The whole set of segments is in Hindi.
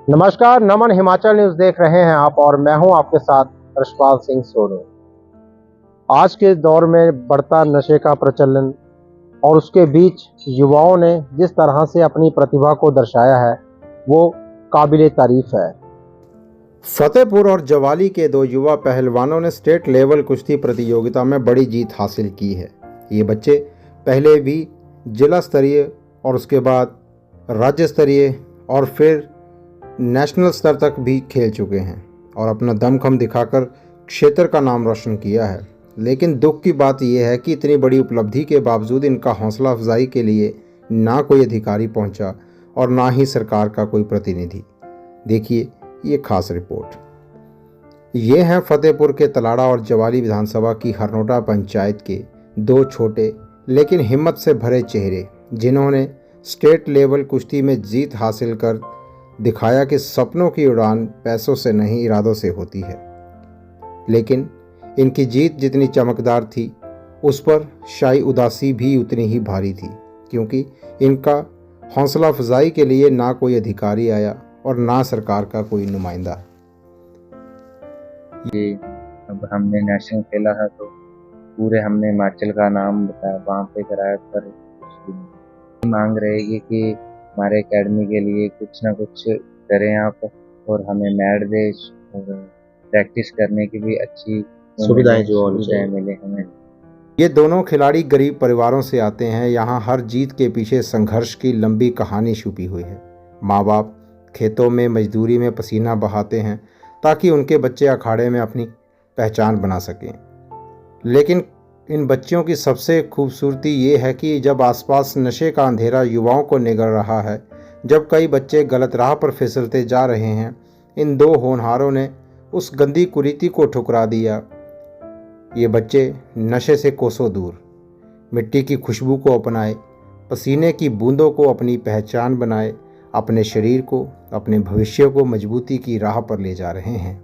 नमस्कार, नमन हिमाचल न्यूज़ देख रहे हैं आप और मैं हूं आपके साथ यशपाल सिंह सोनू। आज के दौर में बढ़ता नशे का प्रचलन और उसके बीच युवाओं ने जिस तरह से अपनी प्रतिभा को दर्शाया है वो काबिले तारीफ है। फतेहपुर और जवाली के दो युवा पहलवानों ने स्टेट लेवल कुश्ती प्रतियोगिता में बड़ी जीत हासिल की है। ये बच्चे पहले भी जिला स्तरीय और उसके बाद राज्य स्तरीय और फिर नेशनल स्तर तक भी खेल चुके हैं और अपना दमखम दिखाकर क्षेत्र का नाम रोशन किया है। लेकिन दुख की बात यह है कि इतनी बड़ी उपलब्धि के बावजूद इनका हौसला अफजाई के लिए ना कोई अधिकारी पहुंचा और ना ही सरकार का कोई प्रतिनिधि। देखिए ये खास रिपोर्ट। ये हैं फतेहपुर के तलाड़ा और जवाली विधानसभा की हरनोटा पंचायत के दो छोटे लेकिन हिम्मत से भरे चेहरे, जिन्होंने स्टेट लेवल कुश्ती में जीत हासिल कर दिखाया कि सपनों की उड़ान पैसों से नहीं इरादों से होती है। लेकिन इनकी जीत जितनी चमकदार थी उस पर शाही उदासी भी उतनी ही भारी थी, क्योंकि इनका हौसला अफजाई के लिए ना कोई अधिकारी आया और ना सरकार का कोई नुमाइंदा। ये अब हमने नेशनल खेला है तो पूरे हमने हिमाचल का नाम बताया वहाँ पे कराया, पर कुछ भी नहीं। मांग रहेगी कि हमारे एकेडमी के लिए कुछ ना कुछ करें आप और हमें मैट दे और प्रैक्टिस करने की भी अच्छी सुविधाएं मिले हमें। ये दोनों खिलाड़ी गरीब परिवारों से आते हैं। यहाँ हर जीत के पीछे संघर्ष की लंबी कहानी छुपी हुई है। माँ बाप खेतों में मजदूरी में पसीना बहाते हैं ताकि उनके बच्चे अखाड़े में अपनी पहचान बना सकें। लेकिन इन बच्चियों की सबसे खूबसूरती ये है कि जब आसपास नशे का अंधेरा युवाओं को निगल रहा है, जब कई बच्चे गलत राह पर फिसलते जा रहे हैं, इन दो होनहारों ने उस गंदी कुरीति को ठुकरा दिया। ये बच्चे नशे से कोसों दूर मिट्टी की खुशबू को अपनाए, पसीने की बूंदों को अपनी पहचान बनाए, अपने शरीर को, अपने भविष्य को मजबूती की राह पर ले जा रहे हैं।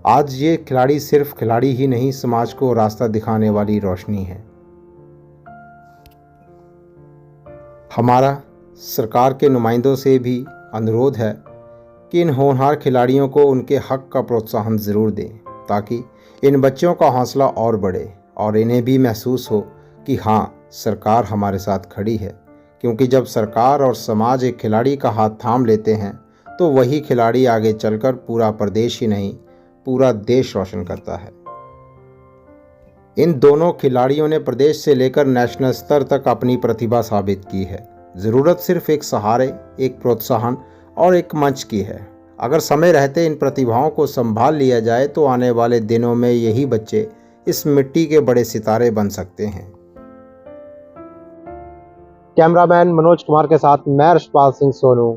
आज ये खिलाड़ी सिर्फ खिलाड़ी ही नहीं, समाज को रास्ता दिखाने वाली रोशनी है। हमारा सरकार के नुमाइंदों से भी अनुरोध है कि इन होनहार खिलाड़ियों को उनके हक का प्रोत्साहन ज़रूर दें, ताकि इन बच्चों का हौसला और बढ़े और इन्हें भी महसूस हो कि हाँ, सरकार हमारे साथ खड़ी है। क्योंकि जब सरकार और समाज एक खिलाड़ी का हाथ थाम लेते हैं तो वही खिलाड़ी आगे चलकर पूरा प्रदेश ही नहीं, पूरा देश रोशन करता है। इन दोनों खिलाड़ियों ने प्रदेश से लेकर नेशनल स्तर तक अपनी प्रतिभा साबित की है। ज़रूरत सिर्फ एक सहारे, एक प्रोत्साहन और एक मंच की है। अगर समय रहते इन प्रतिभाओं को संभाल लिया जाए तो आने वाले दिनों में यही बच्चे इस मिट्टी के बड़े सितारे बन सकते हैं। कैमरामैन मनोज कुमार के साथ मैं यशपाल सिंह सोनू।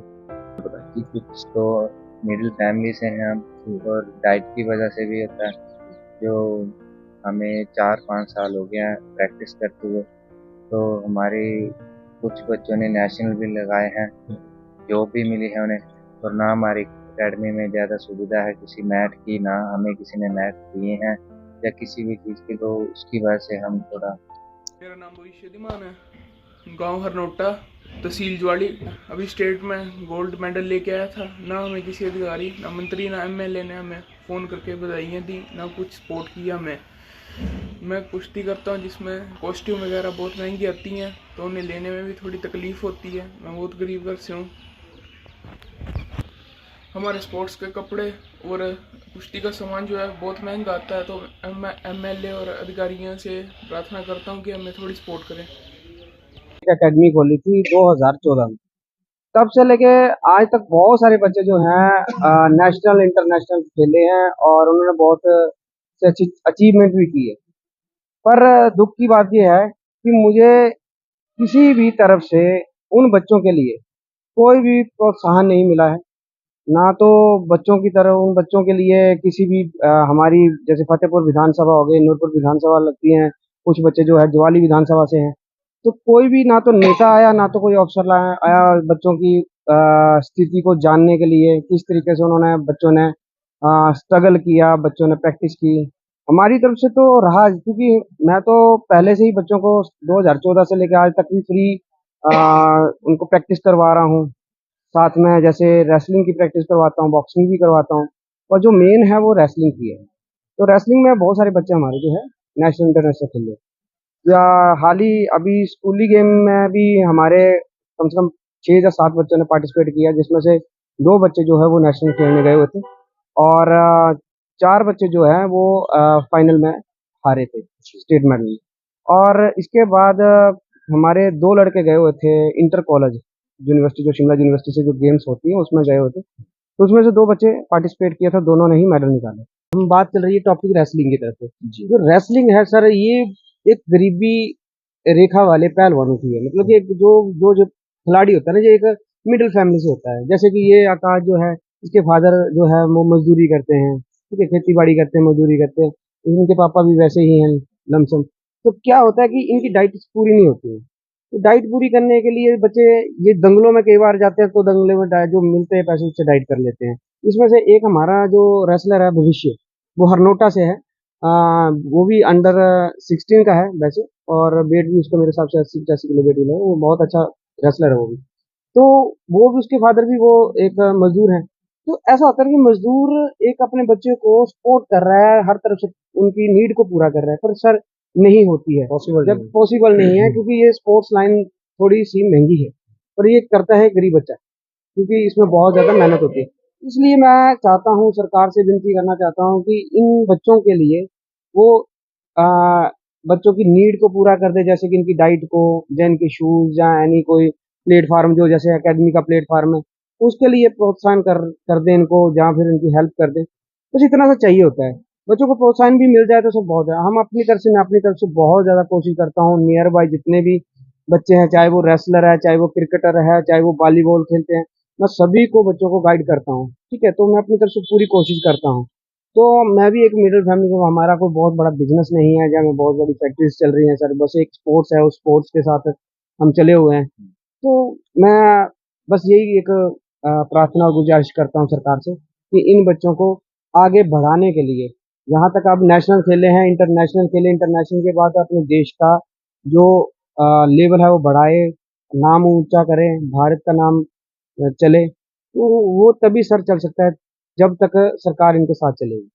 कुछ तो मिडिल फैमिली से हैं हम और डाइट की वजह से भी होता है, जो हमें 4-5 साल हो गया प्रैक्टिस करते हुए। तो हमारे कुछ बच्चों ने नेशनल भी लगाए हैं, जॉब भी मिली है उन्हें, और ना हमारी एकेडमी में ज़्यादा सुविधा है किसी मैट की, ना हमें किसी ने मैट दिए हैं या किसी भी चीज़ की, तो उसकी वजह से हम थोड़ा। मेरा नाम भविष्य है, गांव हरनोटा, तहसील जवाली। अभी स्टेट में गोल्ड मेडल लेके आया था। ना हमें किसी अधिकारी, ना मंत्री, ना एमएलए ने हमें फ़ोन करके बधाइयाँ दी, ना कुछ सपोर्ट किया हमें। मैं कुश्ती करता हूँ जिसमें कॉस्ट्यूम वगैरह बहुत महंगी आती हैं, तो उन्हें लेने में भी थोड़ी तकलीफ़ होती है। मैं बहुत गरीब घर से हूँ। हमारे स्पोर्ट्स के कपड़े और कुश्ती का सामान जो है बहुत महंगा आता है, तो मैं एमएलए और अधिकारियों से प्रार्थना करता हूँ कि हमें थोड़ी सपोर्ट करें। एकेडमी खोली थी 2014 में। तब से लेके आज तक बहुत सारे बच्चे जो हैं नेशनल इंटरनेशनल खेले हैं और उन्होंने बहुत से अच्छी अचीवमेंट भी की है। पर दुख की बात यह है कि मुझे किसी भी तरफ से उन बच्चों के लिए कोई भी प्रोत्साहन नहीं मिला है। ना तो बच्चों की तरह उन बच्चों के लिए किसी भी हमारी जैसे फतेहपुर विधानसभा हो गई, नूरपुर विधानसभा लगती हैं, कुछ बच्चे जो है जवाली विधानसभा से हैं, तो कोई भी ना तो नेता आया, ना तो कोई अफसर आया बच्चों की स्थिति को जानने के लिए, किस तरीके से उन्होंने बच्चों ने स्ट्रगल किया, बच्चों ने प्रैक्टिस की। हमारी तरफ से तो रहा, क्योंकि मैं तो पहले से ही बच्चों को 2014 से लेकर आज तक भी फ्री उनको प्रैक्टिस करवा रहा हूँ। साथ में जैसे रेसलिंग की प्रैक्टिस करवाता हूँ, बॉक्सिंग भी करवाता हूँ, और जो मेन है वो रेसलिंग की है। तो रेसलिंग में बहुत सारे बच्चे हमारे जो है नेशनल इंटरनेशनल खेले, या हाल ही अभी स्कूली गेम में भी हमारे कम से कम 6 या 7 बच्चों ने पार्टिसिपेट किया, जिसमें से 2 बच्चे जो है वो नेशनल खेलने गए हुए थे, और 4 बच्चे जो हैं वो फाइनल में हारे थे स्टेट मेडल में। और इसके बाद हमारे 2 लड़के गए हुए थे इंटर कॉलेज यूनिवर्सिटी, जो शिमला यूनिवर्सिटी से जो गेम्स होती हैं उसमें गए हुए थे। तो उसमें से 2 बच्चे पार्टिसिपेट किया था, दोनों ने ही मेडल निकाले। हम बात चल रही है टॉपिक रेसलिंग की तरफ से। जो रेसलिंग है सर, ये एक गरीबी रेखा वाले पहलवानों की है। मतलब कि एक जो खिलाड़ी होता है ना, ये एक मिडिल फैमिली से होता है। जैसे कि ये आकाश जो है, इसके फादर जो है वो मजदूरी करते हैं, ठीक है, खेती बाड़ी करते हैं, मजदूरी करते हैं। इनके पापा भी वैसे ही हैं, लमसम। तो क्या होता है कि इनकी डाइट पूरी नहीं होती है। तो डाइट पूरी करने के लिए बच्चे ये दंगलों में कई बार जाते हैं, तो दंगले में जो मिलते हैं पैसे उससे डाइट कर लेते हैं। इसमें से एक हमारा जो रेसलर है भविष्य, वो हरनोटा से है। वो भी अंडर 16 का है वैसे, और वेट भी उसका मेरे हिसाब से 80-85 किलो वेट है। वो बहुत अच्छा रेसलर है वो भी। तो वो भी, उसके फादर भी वो एक मजदूर हैं। तो ऐसा होता है कि मजदूर एक अपने बच्चे को सपोर्ट कर रहा है, हर तरफ से उनकी नीड को पूरा कर रहा है, पर सर नहीं होती है, पॉसिबल जब पॉसिबल नहीं है, क्योंकि ये स्पोर्ट्स लाइन थोड़ी सी महंगी है, पर ये करता है गरीब बच्चा, क्योंकि इसमें बहुत ज़्यादा मेहनत होती है। इसलिए मैं चाहता हूँ, सरकार से विनती करना चाहता हूँ कि इन बच्चों के लिए वो अ, बच्चों की नीड को पूरा कर दे, जैसे कि इनकी डाइट को, या इनके शूज़, या एनी कोई प्लेटफ़ॉर्म जो जैसे एकेडमी का प्लेटफ़ॉर्म है, उसके लिए प्रोत्साहन कर दें इनको, या फिर इनकी हेल्प कर दें। बस इतना सा चाहिए होता है। बच्चों को प्रोत्साहन भी मिल जाए तो सब बहुत है। मैं अपनी तरफ से बहुत ज़्यादा कोशिश करता हूँ, नियर बाय जितने भी बच्चे हैं, चाहे वो रेसलर है, चाहे वो क्रिकेटर है, चाहे वो वॉलीबॉल खेलते हैं, मैं सभी को बच्चों को गाइड करता हूँ, ठीक है? तो मैं अपनी तरफ से पूरी कोशिश करता हूँ। तो मैं भी एक मिडिल फैमिली का, हमारा कोई बहुत बड़ा बिज़नेस नहीं है, जहाँ में बहुत बड़ी फैक्ट्रीज़ चल रही हैं सर, बस एक स्पोर्ट्स है, उस स्पोर्ट्स के साथ हम चले हुए हैं। तो मैं बस यही एक प्रार्थना और गुज़ारिश करता हूँ सरकार से कि इन बच्चों को आगे बढ़ाने के लिए, यहाँ तक आप नेशनल खेले हैं, इंटरनेशनल खेले, इंटरनेशनल के बाद अपने देश का जो लेवल है वो बढ़ाए, नाम ऊँचा करें, भारत का नाम चले, तो वो तभी सर चल सकता है, जब तक सरकार इनके साथ चलेगी।